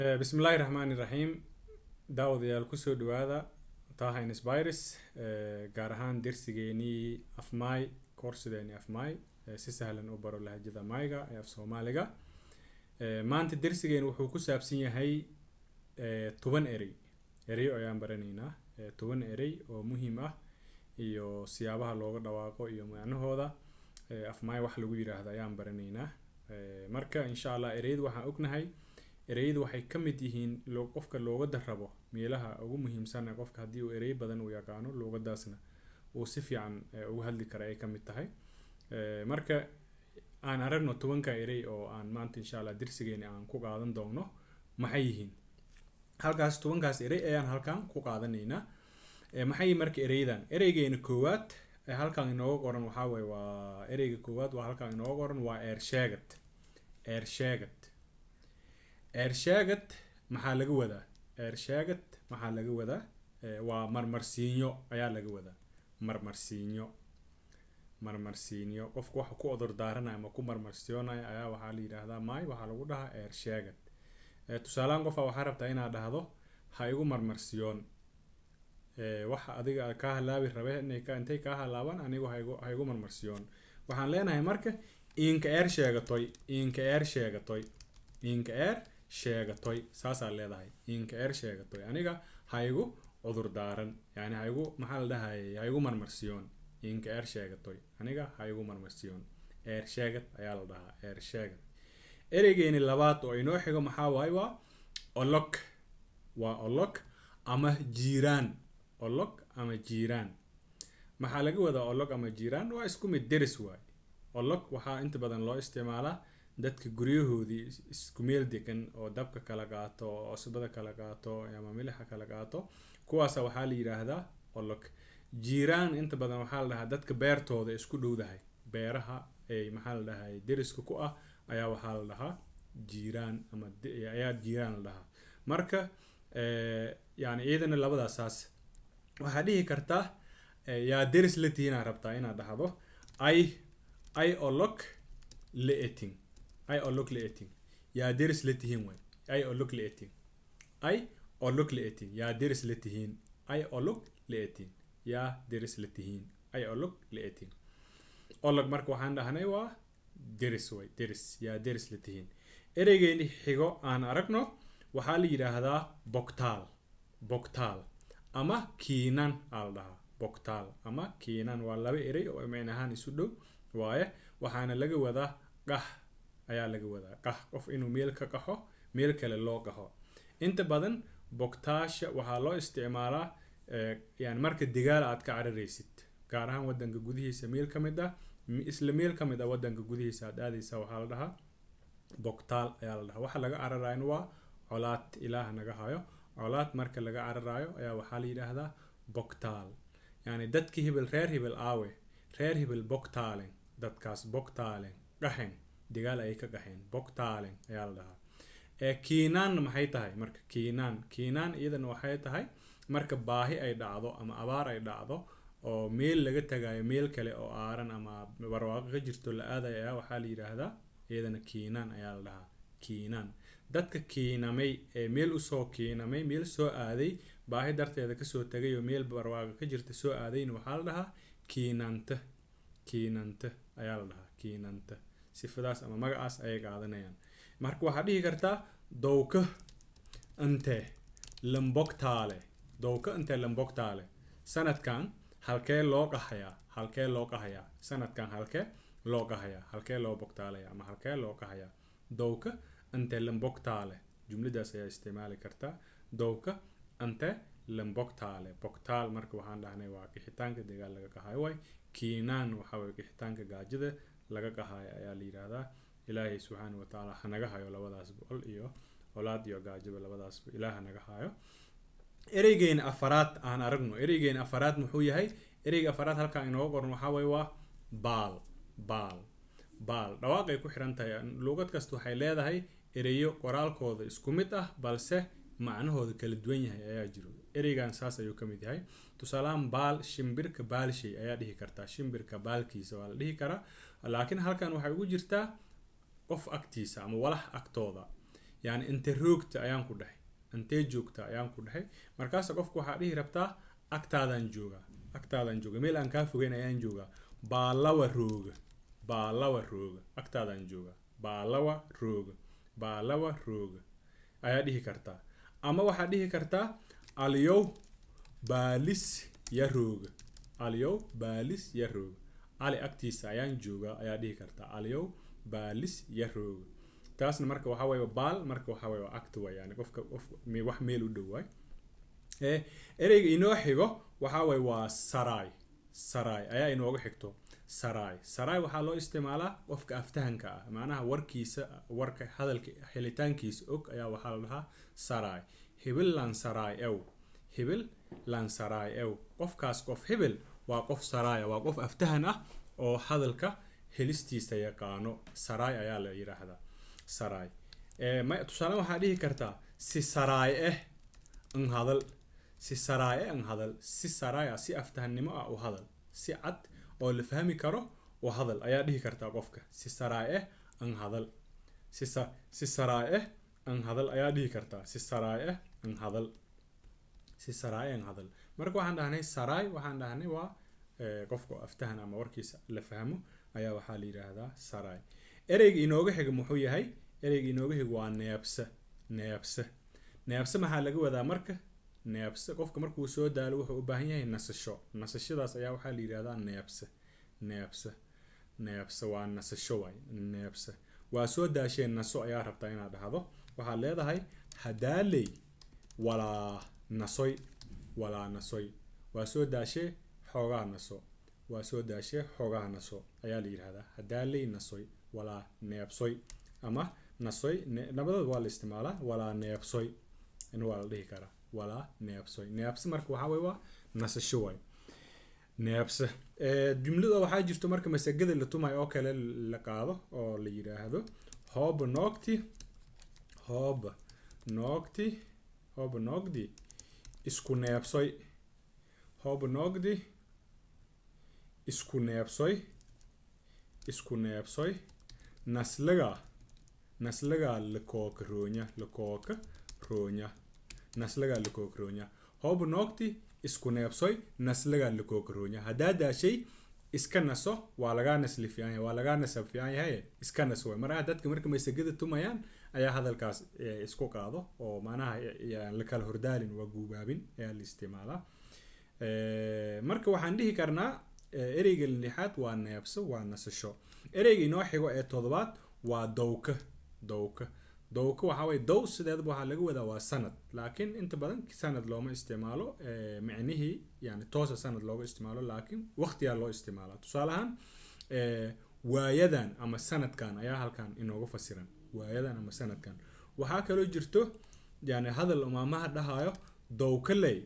بسم الله الرحمن الرحيم daawadayaal kusoo dhawaada taha inspires gaar ahaan dersigeeni afmaay koorsideeni afmaay si sahlan u baro lahjada maayga ee af Soomaaliga maanta dersigeeni wuxuu ku saabsan yahay 10 erey ayaan baranaynaa 10 erey oo muhiim ah iyo siyaabaha looga dhawaaqo iyo macnahooda afmaay wax lagu yiraahdo ayaan baranaynaa marka insha Allah ereydu waxaan ognahay ereydu waxay ka mid yihiin qofka looga darabo meelaha ugu muhiimsan ee qofka hadii uu erey badan u yaqaano luqadaasna uu si fiican ugu hadli karo ay ka mid tahay marka aan aragno 10 erey oo aan maanta insha Allah dersigeena aan ku qaadan doono maxay yihiin halkaas 10kaas erey ayaan halkan ku qaadanaynaa maxay marka ereydan ereygeena koowaad ee halkan inoo qoran waxa way waa ereyga koowaad waa halkan inoo qoran waa ersheegad ersheegad maxaa laga wadaa ersheegad maxaa laga wadaa waa marmarsiinyo ayaa laga wadaa marmarsiinyo qofku waxa ku odur daaranayo ama ku marmarsiyoonaya ayaa waxaa la yiraahdaa maay waxaa lagu dhahaa ersheegad tusaalaan qof waxa rabtaa inaad dhahdo ha igu marmarsiyoon waxa adiga ka halaabi rabay intay ka halaaban anigu ha igu marmarsiyoon waxaan leenahay marka inka sheegatoy saasa leedahay inka sheegatoy aniga haygu cudur daaran yani haygu maxaa la dhahay haygu marmarsiyoon inka sheegatoy aniga haygu marmarsiyoon sheegad ayaa la dhahaa sheegad ereygeeni labaad oo inoo xigo maxaa waay waa olog ama jiiraan maxaa laga wadaa olog ama jiiraan waa isku mid deris waay olog waxaa inta badan loo isticmaalaa dadka guryahoodii isku meel degan oo dabka kala qaato oo cusbada kala qaato ama milixda kala qaato kuwaas waxaa la yiraahdaa olog jiiraan inta badan waxaa la dhahaa dadka beertooda isku dhowdahay beeraha ay maxaa la dhahay deriska ku ah ayaa waxaa la dhahaa jiiraan ama ayaa jiiraan la dhahaa marka yani iyadana labadaas waxaa dhihi kartaa yaa deris la tihiin rabtaa inaad dhahdo ay olog leeting yaa deris la tihiin way ay olog leeting yaa deris la tihiin yaa deris la tihiin olog marka waxaan dhahnay waa deris way yaa deris la tihiin ereygeeni xigo aan aragno waxaa la yiraahdaa bogtaal ama kiinan aa la dhahaa bogtaal ama kiinan waa laba erey oo macnahaan isu dhow waaye waxaana laga wadaa qax ayaa laga wadaa qax qof inuu meel ka qaxo meel kale loo qaxo inta badan bogtaasha waxaa loo isticmaalaa yani marka digaal aad ka cararaysid gaar ahaan wadanka gudihiisa meel ka mid ah isla meel ka mid ah wadanka gudihiisa aad aadaysa waxaa la dhahaa bogtaal ayaa la dhahaa waxa laga cararayo waa colaad ilaah naga hayo colaad marka laga cararayo ayaa waxaa la yiraahdaa bogtaal yani dadkii reer hebel aawe reer hebel bogtaalen dadkaas bogtaalen qaxen digaal ay ka qaxeen bogtaalen ayaa la dhahaa kiinaan maxay tahay marka kiinaan iyadana waxay tahay marka baahi ay dhacdo ama abaar ay dhacdo oo meel laga tagayo meel kale oo aaran ama barwaaqo ka jirto la aadayo ayaa waxaa la yiraahdaa iyadana kiinaan ayaa la dhahaa kiinaan dadka kiinamay ee meel usoo kiinamay meel soo aaday baahi darteeda kasoo tagay oo meel barwaaqo ka jirta soo aadayna waxaa la dhahaa kiinanta ayaa la dhahaa kiinanta sifadaas ama magacaas ayay qaadanayaan marka waxaa dhihi kartaa dowka inte lambogtaale sanadkan halkee loo qahayaa sanadkan halkee loo bogtaalaya ama halkee loo qahayaa dowka inte lambogtaale jumladaas ayaa isticmaali kartaa dowka inte lambogtaale bogtaal marka waxaan dhahnay waa qixitaanka dagaal laga qahayo way kiinaan waxa way qixitaanka gaajada laga qahayo ayaa la yiraahdaa ilaahay subhanahu wa ta'ala hanaga hayo labadaas boqol iyo colaad iyo gaajaba labadaas ilaaha naga hayo ereygeena afaraad aan aragno ereygeena afaraad muxuu yahay ereyga afaraad halka inoo qoran waxa way waa baal dhawaaqay ku xiran tahay luqad kasta waxay leedahay ereyo qoraalkooda isku mid ah balse macnahooda kala duwan yahay ayaa jiro ereygan saas ayuu ka mid yahay tusaalaan baal shimbirka baalshay ayaa dhihi kartaa shimbirka baalkiisa waa la dhihi karaa laakiin halkan waxay ugu jirtaa qof agtiisa ama walax agtooda yani inte roogta ayaan ku dhahay intee joogta ayaan ku dhahay markaas qofku waxa dhihi rabtaa agtaadan jooga meel aan ka fogeyn ayaan joogaa baalawa rooga agtaadan jooga baalawa rooga ayaa dhihi kartaa ama waxa dhihi kartaa aliyow baalis ya rooga ali agtiisa ayaan joogaa ayaa dhihi kartaa aliyow baalis ya rooga taasna marka waxa weeye baal marka waxa weeye agta way yani qofka wax meel u dhowaay ereyga inoo xigo waxa weeye waa saray ayaa inooga xigto saray waxaa loo isticmaalaa qofka aftahanka ah macnaha warka hadalka xilitaankiisa og ayaa waxaa la dhahaa saray hibil lan saray ew qofkaas qof hibil waa qof saraya waa qof aftahan ah oo hadalka helistiisa yaqaano saray ayaa la yiraahdaa saray tusaale waxaa dhihi kartaa si saray an hadal si saraya si aftahannimo ah u hadal si cad oo la fahmi karo oo hadal ayaa dhihi kartaa qofka si saray an hadal si saray an hadal ayaa dhihi kartaa si saray an hadal marka waxaan dhahnay saray waxaan dhahnay waa qofka aftahan ama warkiisa la fahmo ayaa waxaa la yiraahdaa saray ereyga inooga xiga muxuu yahay ereyga inooga xiga waa neebse maxaa laga wadaa marka neebse qofka markuu soo daalo wuxuu u baahan yahay nasashadaas ayaa waxaa la yiraahdaa neebse waa nasasho waay neebse waa soo daasheen naso ayaa rabtaa inaad dhahdo waxaad leedahay hadaaley walaa nasoy waa soo daashee xoogaa naso ayaa la yiraahdaa hadaaley nasoy walaa neebsoy ama nasoy nabadood waa la isticmaalaa walaa neebsoy in waa la dhihi karaa walaa neebsoy neebse marka waxaa weeye waa nasasho waay neebse jumlada waxaa jirto marka masagada la tumayo oo kale la qaado oo la yiraahdo hoob noogdi isku neebsoy naslaga lakooka roonya hoob noogti isku neebsoy naslaga lakooka roonya haddaa daashay iska naso waa lagaa nasli fiican yahay waa lagaa nasab fiican yahay iska naso way maraha dadka marka masagada tumayaan ayaa hadalkaas isku qaado oo macnaha la kala hordaalin waa guubaabin ayaa la isticmaalaa marka waxaan dhihi karnaa ereyga lixaad waa neebso waa nasasho ereyga inoo xigo ee toddobaad waa dowka waxa weeye dow sideedaba waxaa laga wadaa waa sanad laakiin inta badan sanad looma isticmaalo micnihii yani toosa sanad looga isticmaalo laakiin waqtiyaa loo isticmaalaa tusaale ahaan waayadan ama sanadkan ayaa halkan inooga fasiran waayadan ama sanadkan waxaa kaloo jirto yani hadal maamaha dhahayo dowkaley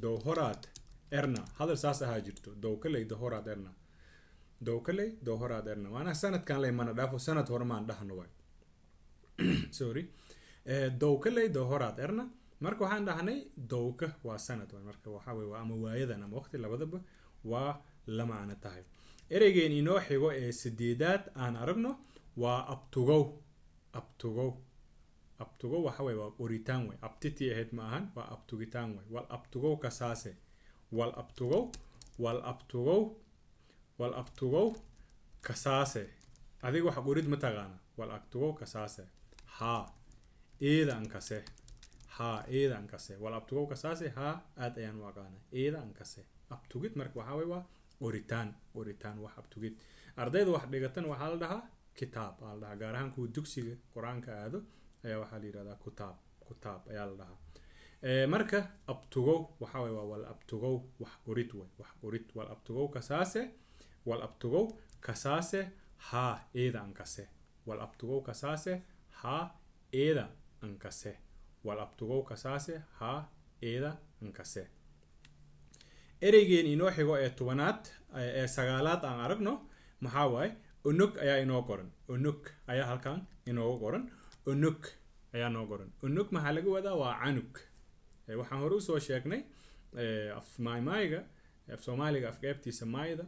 dowhoraad erna hadal saas ahaa jirto dowkaley dowhoraad erna maanaha sanadkan lay mana dhaafo sanad hore maan dhahno waay sorry dowkaley dowhoraad erna marka waxaan dhahnay dowka waa sanad waay marka waxaa weeye ama waayadan ama waqti labadaba waa la macno tahay ereygeen inoo xigo ee sideedaad aan aragno waa abtugow waxa weeye waa qoritaan way abtitii ahayd ma ahan waa abtugitaan way wal abtugow kasaase wal abtugow kasaase adiga wax qorid ma taqaana wal abtugow kasaase eeda ankase wal abtugow kasaase aad ayaan u aqaana eeda ankase abtugid marka waxaa weeye waa qoritaan wax abtugid ardayda wax dhigatan waxaa la dhahaa kitaab aa la dhahaa gaar ahaan kuwa dugsiga qur-aanka aado ayaa waxaa la yirahdaa kutaab ayaa la dhahaa marka abtugow waxaa weeye waa wal abtugow wax qorid way wax qorid wal abtugow kasaase eeda ankase wal abtugow kasaase eeda ankase wal abtugow kasaase eeda ankase ereygeen inoo xigo ee tobanaad ee sagaalaad aan aragno maxaa waaye onog ayaa inoo qoran onog ayaa halkan inooga qoran onog ayaa noo qoran onog maxaa laga wadaa waa canug waxaan hore usoo sheegnay af maaymaayga af soomaaliga afqeybtiisa maayda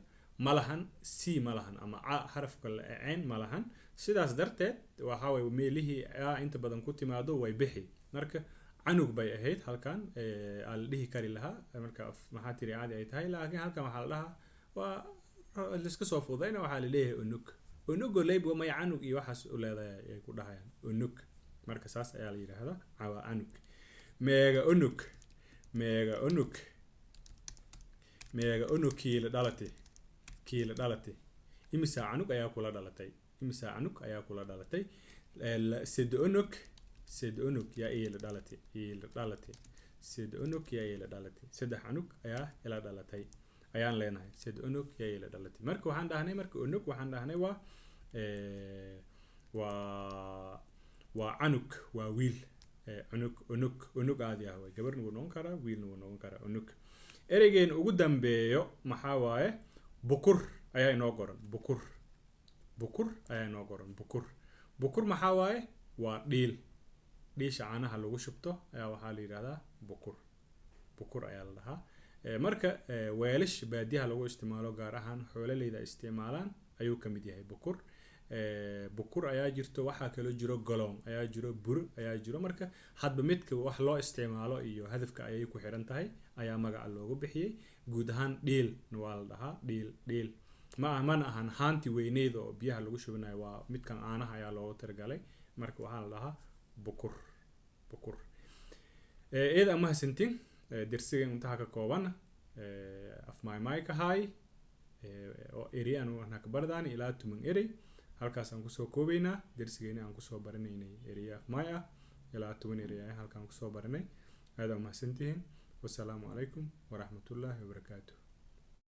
malahan c malahan ama xarafka cayn malahan sidaas darteed waxa way meelihii inta badan ku timaado way bixi marka canug bay ahayd halkan aan la dhihi kari lahaa marka maxaa tiri caadi ay tahay laakiin halkan waxaa la dhahaa waa liska soo fudayna waxaa la leeyahay unug unugo leyb may canug iyo waxaas u leedahay ay ku dhahayaan unug marka saas ayaa la yiraahdaa cawa canug meega unug meega unug meega unug kii la dhalatay imisa canug ayaa kula dhalatay imisa canug ayaa kula dhalatay sid unug yaa ila dhalatay sid unug yaa ila dhalatay saddex canug ayaa ila dhalatay ayaan leenahay sid unug yaa ila dhalatay marka waxaan dhahnay marka unug waxaan dhahnay waa canug waa wiil unug aadi ah way gabarna wuu noqon karaa wiilna wuu noqon karaa unug ereygeena ugu dambeeyo maxaa waaye bukur ayaa inoo qoran bukur ayaa inoo qoran bukur maxaa waaye waa dhiisha caanaha lagu shubto ayaa waxaa la yidhahdaa bukur ayaa la dhahaa marka weelish baadiyaha lagu isticmaalo gaar ahaan xoololeyda isticmaalaan ayuu ka mid yahay bukur ayaa jirto waxaa kaloo jiro galoon ayaa jiro bur ayaa jiro marka hadba midka wax loo isticmaalo iyo hadafka ayay ku xiran tahay ayaa magaca loogu bixiyey guud ahaan dhiilna waa la dhahaa dhiil mana ahan haanti weyneyd oo biyaha lagu shubanayo waa midkan caanaha ayaa loogu talagalay marka waxaa la dhahaa bukur eed ama hasantin dersiga intaha ka kooban af maymay ka hay oo ereyaan waxna ka bardaan ilaa 10 erey halkaas aan kusoo koobaynaa dersigeena aan kusoo baranaynay erey af may ah ilaa 10 erey halkaan kusoo baranay aad u mahadsantihiin wassalaamu calaykum waraxmatullaahi wabarakaatuh